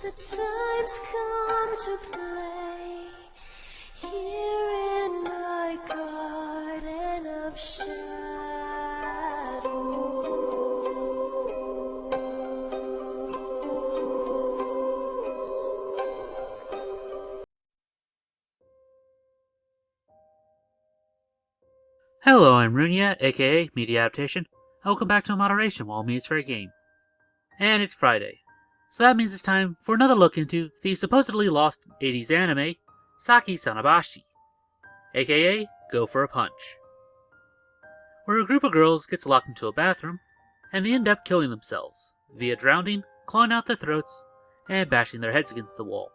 The time's come to play here in my garden of shadows. Hello, I'm Runia, aka Media Adaptation. Welcome back to Moderation while meets for a game. And it's Friday, so that means it's time for another look into the supposedly lost 80s anime, Saki Sanobashi, aka Go for a Punch, where a group of girls gets locked into a bathroom, and they end up killing themselves, via drowning, clawing out their throats, and bashing their heads against the wall.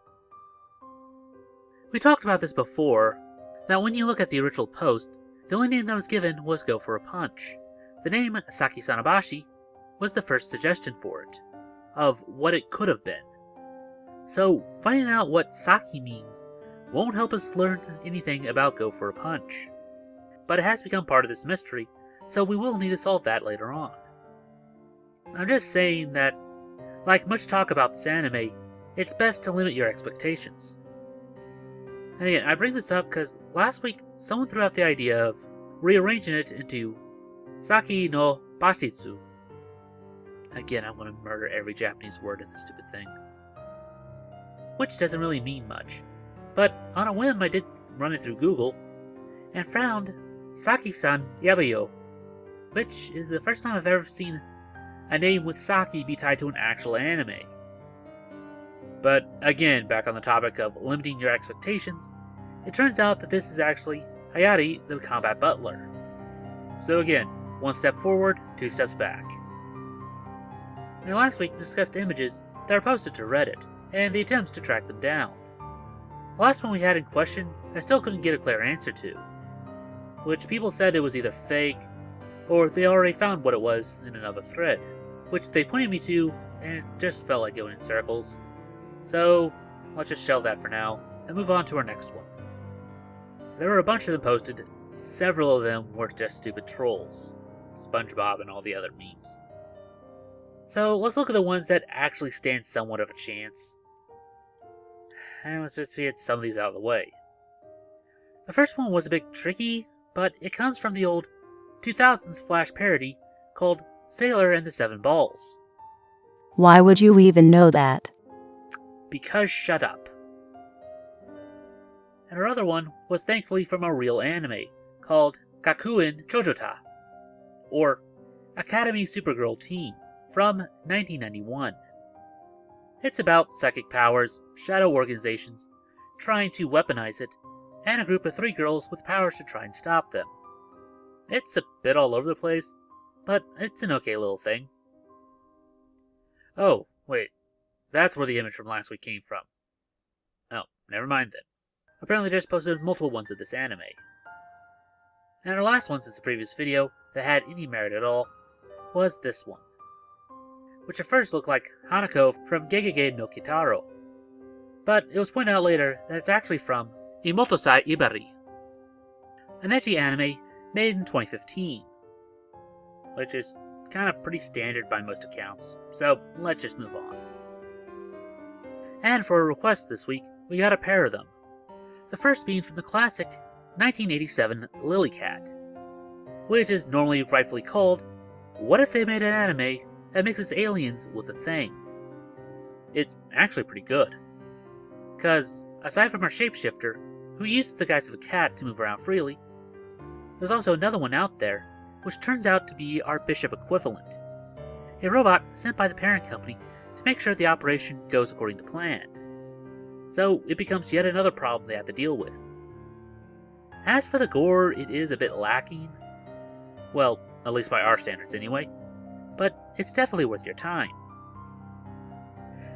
We talked about this before, that when you look at the original post, the only name that was given was Go for a Punch. The name Saki Sanobashi was the first suggestion for it, of what it could have been. So, finding out what Saki means won't help us learn anything about Go for a Punch. But it has become part of this mystery, so we will need to solve that later on. I'm just saying that, like much talk about this anime, it's best to limit your expectations. And again, I bring this up because last week someone threw out the idea of rearranging it into Saki no Bashitsu. Again, I'm going to murder every Japanese word in this stupid thing. Which doesn't really mean much. But on a whim, I did run it through Google and found Saki-san Yabayo, which is the first time I've ever seen a name with Saki be tied to an actual anime. But again, back on the topic of limiting your expectations, it turns out that this is actually Hayari, the combat butler. So again, one step forward, two steps back. Now last week we discussed images that are posted to Reddit, and the attempts to track them down. The last one we had in question, I still couldn't get a clear answer to, which people said it was either fake, or they already found what it was in another thread, which they pointed me to, and it just felt like going in circles. So, let's just shelve that for now, and move on to our next one. There were a bunch of them posted, several of them were just stupid trolls, SpongeBob and all the other memes. So, let's look at the ones that actually stand somewhat of a chance. And let's just get some of these out of the way. The first one was a bit tricky, but it comes from the old 2000s Flash parody called Sailor and the Seven Balls. Why would you even know that? Because shut up. And our other one was thankfully from a real anime called Gakuen Choujouta, or Academy Supergirl Team, from 1991. It's about psychic powers, shadow organizations, trying to weaponize it, and a group of 3 girls with powers to try and stop them. It's a bit all over the place, but it's an okay little thing. Oh, wait. That's where the image from last week came from. Oh, never mind then. Apparently just posted multiple ones of this anime. And our last one since the previous video that had any merit at all was this one, which at first looked like Hanako from Gegege no Kitaro, but it was pointed out later that it's actually from Imotosai Ibari, an ecchi anime made in 2015, which is kind of pretty standard by most accounts, so let's just move on. And for a request this week, we got a pair of them. The first being from the classic 1987 Lily Cat, which is normally rightfully called What If They Made an Anime That Mixes Aliens with a Thing? It's actually pretty good, because aside from our shapeshifter, who uses the guise of a cat to move around freely, there's also another one out there, which turns out to be our Bishop equivalent, a robot sent by the parent company to make sure the operation goes according to plan. So it becomes yet another problem they have to deal with. As for the gore, it is a bit lacking. Well, at least by our standards anyway. But it's definitely worth your time.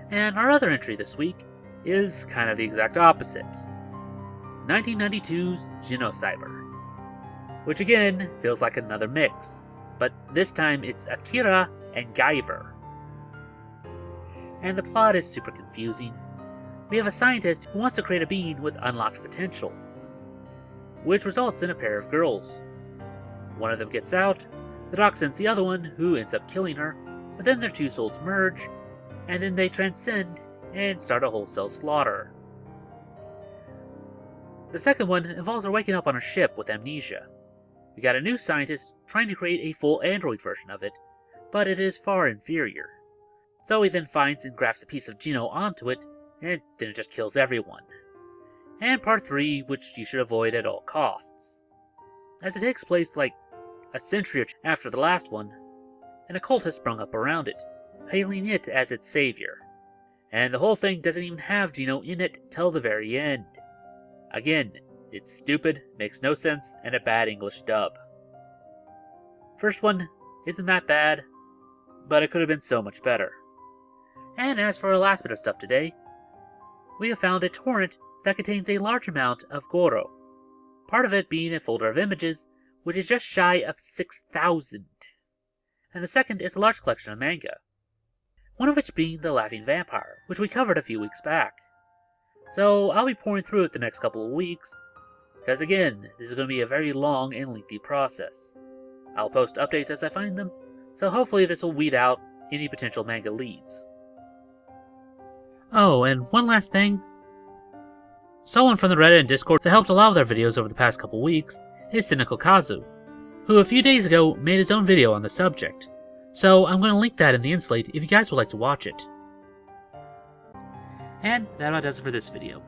And our other entry this week is kind of the exact opposite. 1992's Genocyber, which again feels like another mix, but this time it's Akira and Guyver. And the plot is super confusing. We have a scientist who wants to create a being with unlocked potential, which results in a pair of girls. One of them gets out, the doc sends the other one, who ends up killing her, but then their two souls merge, and then they transcend and start a wholesale slaughter. The second one involves our waking up on a ship with amnesia. We got a new scientist trying to create a full android version of it, but it is far inferior. So he then finds and grafts a piece of Geno onto it, and then it just kills everyone. And part 3, which you should avoid at all costs, as it takes place like a century after the last one, and a cult has sprung up around it, hailing it as its savior. And the whole thing doesn't even have Geno in it till the very end. Again, it's stupid, makes no sense, and a bad English dub. First one isn't that bad, but it could have been so much better. And as for our last bit of stuff today, we have found a torrent that contains a large amount of Goro, part of it being a folder of images, which is just shy of 6,000. And the second is a large collection of manga, one of which being The Laughing Vampire, which we covered a few weeks back. So I'll be pouring through it the next couple of weeks, because again, this is going to be a very long and lengthy process. I'll post updates as I find them, so hopefully this will weed out any potential manga leads. Oh, and one last thing. Someone from the Reddit and Discord that helped a lot of their videos over the past couple weeks is Cynical Kazu, who a few days ago made his own video on the subject. So I'm going to link that in the inslate if you guys would like to watch it. And that about does it for this video.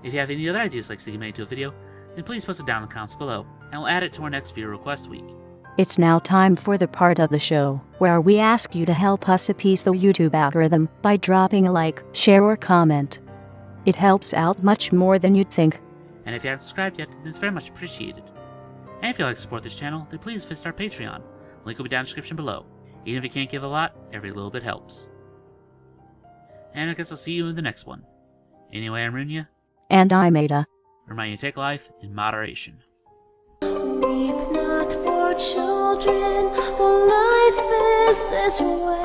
If you have any other ideas like seeing made into a video, then please post it down in the comments below, and we'll add it to our next video request week. It's now time for the part of the show where we ask you to help us appease the YouTube algorithm by dropping a like, share, or comment. It helps out much more than you'd think. And if you haven't subscribed yet, then it's very much appreciated. And if you'd like to support this channel, then please visit our Patreon. Link will be down in the description below. Even if you can't give a lot, every little bit helps. And I guess I'll see you in the next one. Anyway, I'm Runya. And I'm Ada. Remind you to take life in moderation. Weep not, poor children, for life is this way.